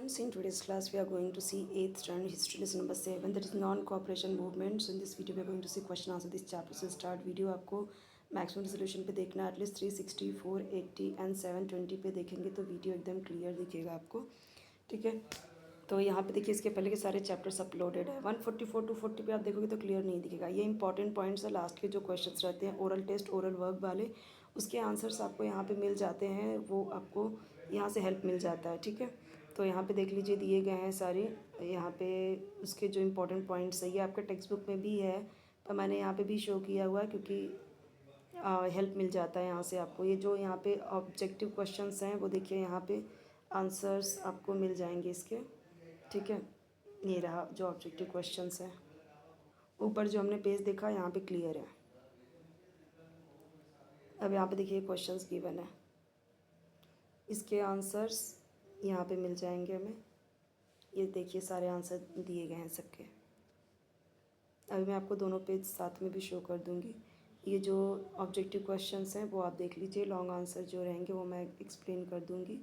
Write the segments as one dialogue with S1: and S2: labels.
S1: Students, in today's class we are going to see 8th standard history lesson number 7, that is non-cooperation movement. So in this video we are going to see question answer this chapter. So start video आपको maximum resolution पे देखना है, at least 360, 480 and 720 पे देखेंगे तो video एकदम clear दिखेगा आपको, ठीक है। तो यहाँ पे देखिए इसके पहले के सारे चैप्टर्स अपलोडेड है। 144 टू 40 पे आप देखोगे तो क्लियर नहीं दिखेगा। ये इंपॉर्टेंट पॉइंट्स है, लास्ट के जो क्वेश्चंस रहते हैं ओरल टेस्ट ओरल वर्क वाले, उसके आंसर्स आपको यहाँ पे मिल जाते हैं, वो आपको यहाँ से हेल्प मिल जाता है, ठीक है। तो यहाँ पे देख लीजिए दिए गए हैं सारे, यहाँ पे उसके जो इम्पोर्टेंट पॉइंट्स है ये आपके टेक्स्ट बुक में भी है, पर मैंने यहाँ पे भी शो किया हुआ है क्योंकि हेल्प मिल जाता है यहाँ से आपको। ये जो यहाँ पे ऑब्जेक्टिव क्वेश्चंस हैं वो देखिए यहाँ पे आंसर्स आपको मिल जाएंगे इसके, ठीक है। ये रहा जो ऑब्जेक्टिव क्वेश्चंस हैं, ऊपर जो हमने पेज देखा यहाँ पे क्लियर है। अब यहाँ पे देखिए क्वेश्चंस गिवन है, इसके आंसर्स यहाँ पे मिल जाएंगे हमें। ये देखिए सारे आंसर दिए गए हैं सबके। अभी मैं आपको दोनों पेज साथ में भी शो कर दूँगी। ये जो ऑब्जेक्टिव क्वेश्चंस हैं वो आप देख लीजिए, लॉन्ग आंसर जो रहेंगे वो मैं एक्सप्लेन कर दूँगी।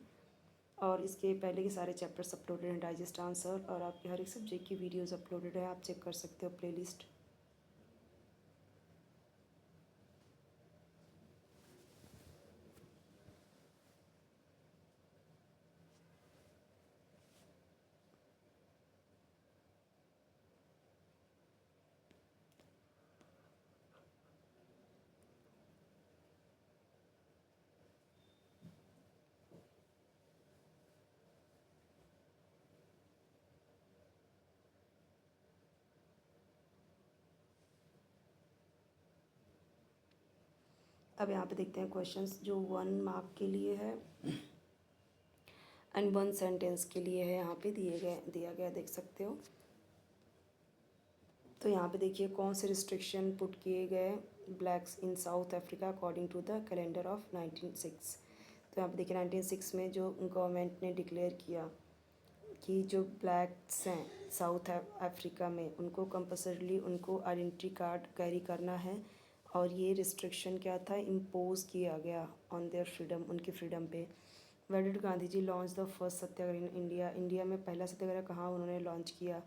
S1: और इसके पहले के सारे चैप्टर्स अपलोडेड हैं, डाइजेस्ट आंसर और आपके हर एक सब्जेक्ट की वीडियोज़ अपलोडेड है, आप चेक कर सकते हो प्लेलिस्ट। अब यहाँ पे देखते हैं क्वेश्चंस जो 1 मार्क के लिए है एंड 1 सेंटेंस के लिए है, यहाँ पे दिया गया देख सकते हो। तो यहाँ पे देखिए कौन से रिस्ट्रिक्शन पुट किए गए blacks in South Africa according to the calendar of 1906। तो यहाँ पे देखिए 1906 में जो गवर्नमेंट ने डिक्लेयर किया कि जो ब्लैक्स हैं साउथ अफ्रीका में उनको कंपल्सरीली उनको आइडेंटिटी कार्ड कैरी करना है, और ये रिस्ट्रिक्शन क्या था, इम्पोज किया गया ऑन देयर फ्रीडम, उनकी फ्रीडम पे। Where did Gandhi ji launch the first Satyagraha in India, India में पहला सत्याग्रह कहाँ उन्होंने लॉन्च किया,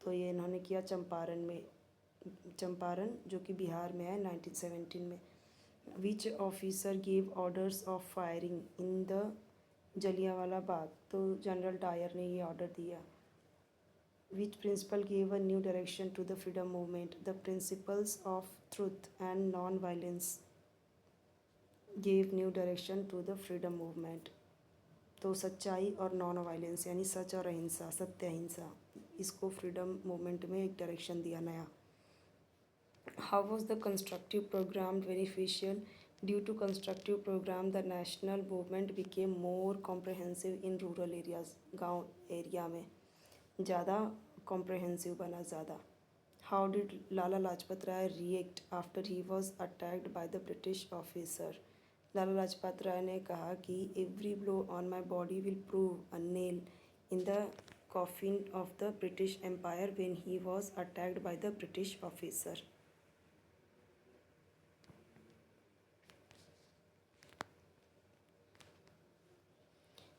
S1: तो ये इन्होंने किया चंपारण में, चंपारण जो कि बिहार में है 1917 में। Which officer give orders of firing in the Jallianwala Bagh, तो जनरल डायर ने ये ऑर्डर दिया। Which principle give a new direction to the freedom movement, the principles of truth and non violence give new direction to the freedom movement. तो सच्चाई और non violence यानी सच और अहिंसा, सत्य अहिंसा, इसको फ्रीडम मूवमेंट में एक डायरेक्शन दिया नया। How was the constructive program beneficial? Due to constructive program, the national movement became more comprehensive in rural areas. गांव एरिया में ज़्यादा comprehensive बना ज़्यादा। How did Lala Lajpat Rai react after he was attacked by the British officer? Lala Lajpat Rai ने कहा कि every blow on my body will prove a nail in the coffin of the British Empire when he was attacked by the British officer.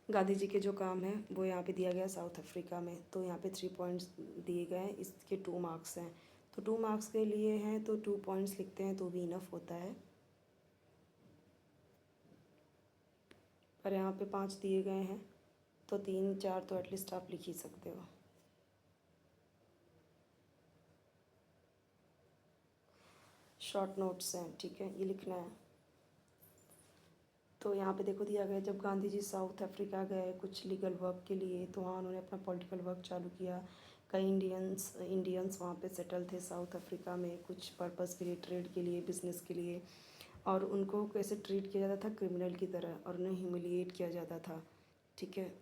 S1: Gandhi ji के जो काम है वो यहाँ पे दिया गया साउथ अफ्रीका में, तो यहाँ पे 3 पॉइंट्स दिए गए हैं, इसके 2 मार्क्स हैं। तो 2 मार्क्स के लिए हैं तो 2 पॉइंट्स लिखते हैं तो भी इनफ होता है, पर यहाँ पे 5 दिए गए हैं तो 3 4 तो एटलीस्ट आप लिख ही सकते हो। शॉर्ट नोट्स हैं, ठीक है, ये लिखना है। तो यहाँ पे देखो दिया गया, जब गांधी जी साउथ अफ्रीका गए कुछ लीगल वर्क के लिए, तो वहाँ उन्होंने अपना पॉलिटिकल वर्क चालू किया। कई इंडियंस वहाँ पे सेटल थे साउथ अफ्रीका में, कुछ पर्पस के लिए, ट्रेड के लिए, बिजनेस के लिए, और उनको कैसे ट्रीट किया जाता था, क्रिमिनल की तरह, और उन्हें ह्यूमिलिएट किया जाता था, ठीक है।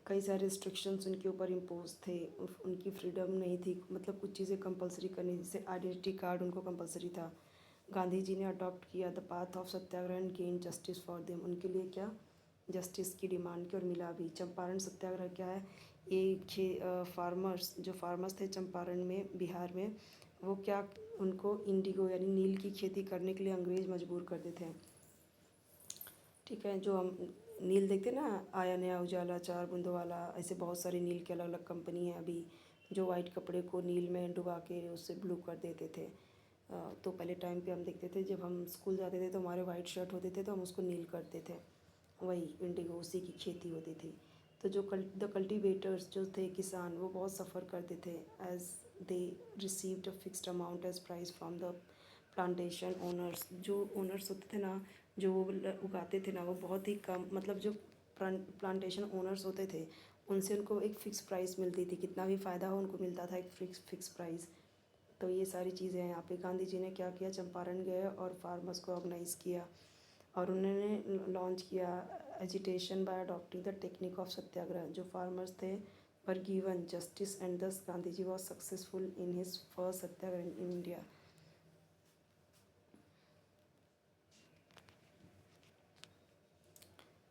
S1: कई सारे रिस्ट्रिक्शंस उनके ऊपर इम्पोज थे, उनकी फ्रीडम नहीं थी, मतलब कुछ चीज़ें कंपलसरी करनी, जैसे आइडेंटिटी कार्ड उनको कंपलसरी था। गांधी जी ने अडॉप्ट किया the path of Satyagraha and gain justice for them, उनके लिए क्या जस्टिस की डिमांड की और मिला भी। चंपारण सत्याग्रह क्या है, ये फार्मर्स जो फार्मर्स थे चंपारण में बिहार में, वो क्या उनको इंडिगो यानी नील की खेती करने के लिए अंग्रेज़ मजबूर करते थे, ठीक है। जो हम नील देखते ना, आया नया उजाला, चार बूंदों वाला, ऐसे बहुत सारे नील के अलग अलग कंपनी है अभी, जो वाइट कपड़े को नील में डुबा के उससे ब्लू कर देते थे। तो पहले टाइम पे हम देखते थे, जब हम स्कूल जाते थे तो हमारे वाइट शर्ट होते थे तो हम उसको नील करते थे, वही इंडिगो, उसी की खेती होती थी। तो जो द कल्टिवेटर्स जो थे, किसान, वो बहुत सफ़र करते थे, as they received a fixed amount as price from the plantation owners. जो ओनर्स होते थे ना, जो वो उगाते थे ना, वो बहुत ही कम, मतलब जो प्लांटेशन ओनर्स होते थे, उनसे उनको एक फ़िक्स प्राइस मिलती थी, कितना भी फ़ायदा हो उनको मिलता था एक फिक्स प्राइस। तो ये सारी चीज़ें हैं यहाँ पे। गांधी जी ने क्या किया, चंपारण गए और फार्मर्स को ऑर्गेनाइज़ किया, और उन्होंने लॉन्च किया agitation by adopting the technique of satyagraha. जो फार्मर्स थे were given justice and thus Gandhi ji was successful in his first Satyagraha in India.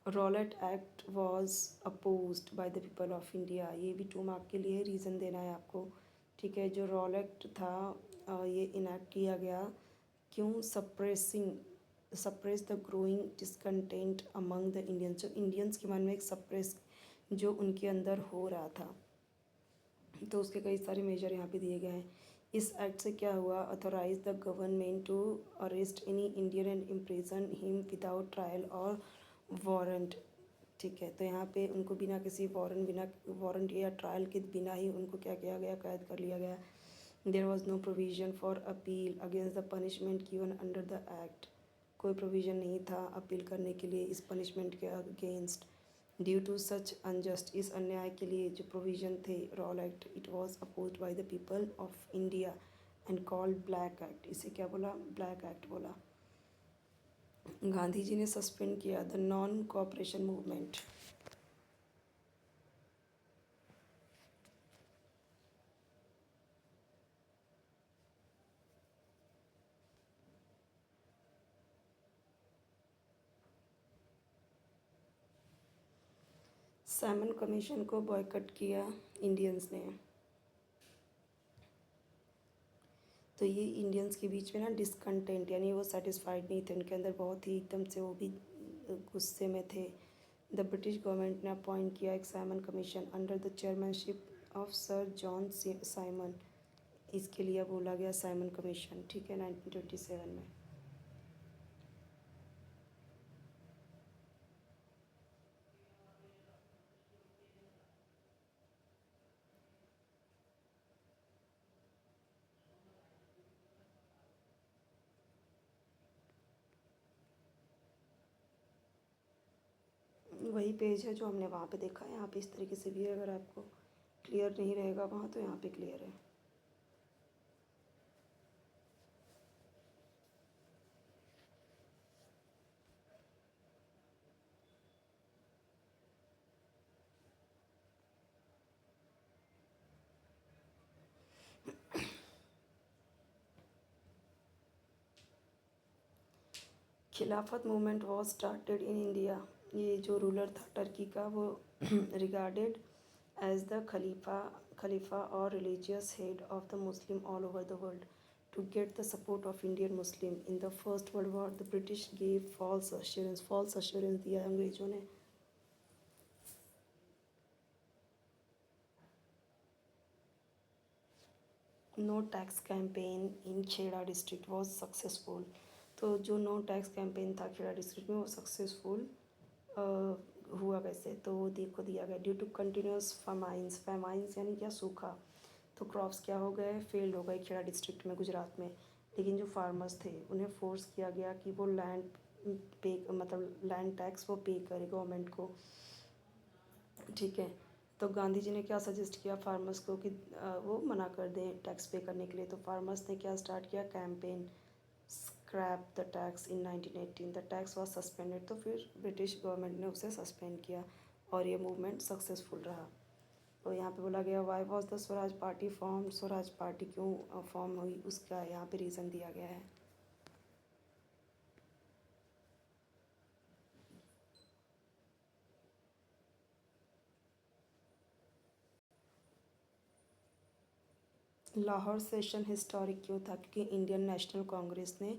S1: Rowlatt Act was opposed by the people of India. ये भी 2 mark के लिए reason देना है आपको, ठीक है। जो रॉलेट था, ये इनैक्ट किया गया, क्यों, suppress the growing discontent among the Indians. जो इंडियंस के मन में एक सप्रेस जो उनके अंदर हो रहा था, तो उसके कई सारे मेजर यहाँ पे दिए गए हैं। इस एक्ट से क्या हुआ, authorize the government to arrest any Indian and imprison him without trial और वारंट, ठीक है। तो यहाँ पे उनको बिना किसी वारंट या ट्रायल के बिना ही उनको क्या किया गया, कैद कर लिया गया। There was no provision for appeal against the punishment given under the act. कोई प्रोविज़न नहीं था अपील करने के लिए इस पनिशमेंट के against. Due to such unjust, इस अन्याय के लिए जो प्रोविज़न थे Rowlatt act, it was opposed by the people of India and called black act. इसे क्या बोला, ब्लैक एक्ट बोला। गांधी जी ने सस्पेंड किया the non cooperation movement. Simon commission को बॉयकट किया इंडियंस ने। तो ये इंडियंस के बीच में ना डिसकंटेंट, यानी वो सेटिस्फाइड नहीं थे, उनके अंदर बहुत ही एकदम से वो भी गुस्से में थे। द ब्रिटिश गवर्नमेंट ने अपॉइंट किया एक Simon commission under the chairmanship of sir John Simon. इसके लिए बोला गया साइमन कमीशन, ठीक है, 1927 में। वही पेज है जो हमने वहाँ पे देखा है, यहाँ पे इस तरीके से भी है। अगर आपको क्लियर नहीं रहेगा वहाँ, तो यहाँ पे क्लियर है। खिलाफत movement was started in India. ये जो रूलर था टर्की का, वो रिगार्डेड एज द खलीफा और religious head of the Muslim all over the world. To get the support of Indian Muslim in the first world war, the British gave false assurance दिया अंग्रेजों ने। No tax campaign in Kheda district was successful. तो जो no tax campaign था Kheda district में, वो successful हुआ कैसे, तो वो देखो दिया गया। ड्यू टू कंटिन्यूस फेमाइंस यानी क्या, सूखा। तो क्रॉप्स क्या हो गए, फेल्ड हो गए खेड़ा डिस्ट्रिक्ट में, गुजरात में। लेकिन जो फार्मर्स थे उन्हें फोर्स किया गया कि वो लैंड पे, मतलब लैंड टैक्स वो पे करे गवर्नमेंट को, ठीक है। तो गांधी जी ने क्या सजेस्ट किया फार्मर्स को कि वो मना कर दें टैक्स पे करने के लिए। तो फार्मर्स ने क्या स्टार्ट किया, campaign scrap the tax in 1918। The tax was suspended. तो फिर ब्रिटिश गवर्नमेंट ने उसे सस्पेंड किया और ये मूवमेंट सक्सेसफुल रहा। तो यहाँ पे बोला गया why was the Swaraj party form. Swaraj party क्यों फॉर्म हुई, उसका यहाँ पे रीज़न दिया गया है। लाहौर सेशन हिस्टोरिक क्यों था, क्योंकि इंडियन नेशनल कांग्रेस ने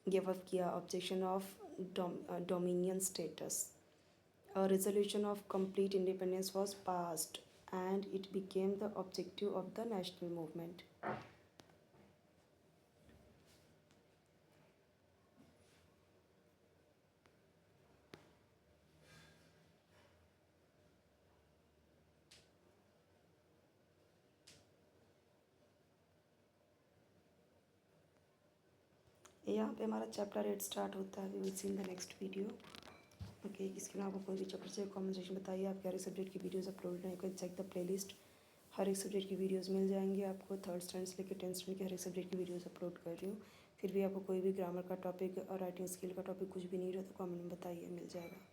S1: गिव अप किया objection of dominion status. A resolution of complete independence was passed and it became the objective of the national movement. यहाँ पे हमारा चैप्टर 8 स्टार्ट होता है। We will see in the next video. Okay, इसके अलावा कोई भी चैप्टर से कमेंट सेक्शन बताइए। आपके हर एक सब्जेक्ट की वीडियोस अपलोड हैं, कोई चेक द प्लेलिस्ट। हर एक सब्जेक्ट की वीडियोस मिल जाएंगे आपको। थर्ड स्टैंडर्ड से लेकर 10th स्टैंडर्ड के हर एक सब्जेक्ट की वीडियोस अपलोड कर रही हूँ। फिर भी आपको कोई भी ग्रामर का टॉपिक और राइटिंग स्किल का टॉपिक कुछ भी नहीं रहा तो कमेंट में बताइए, मिल जाएगा।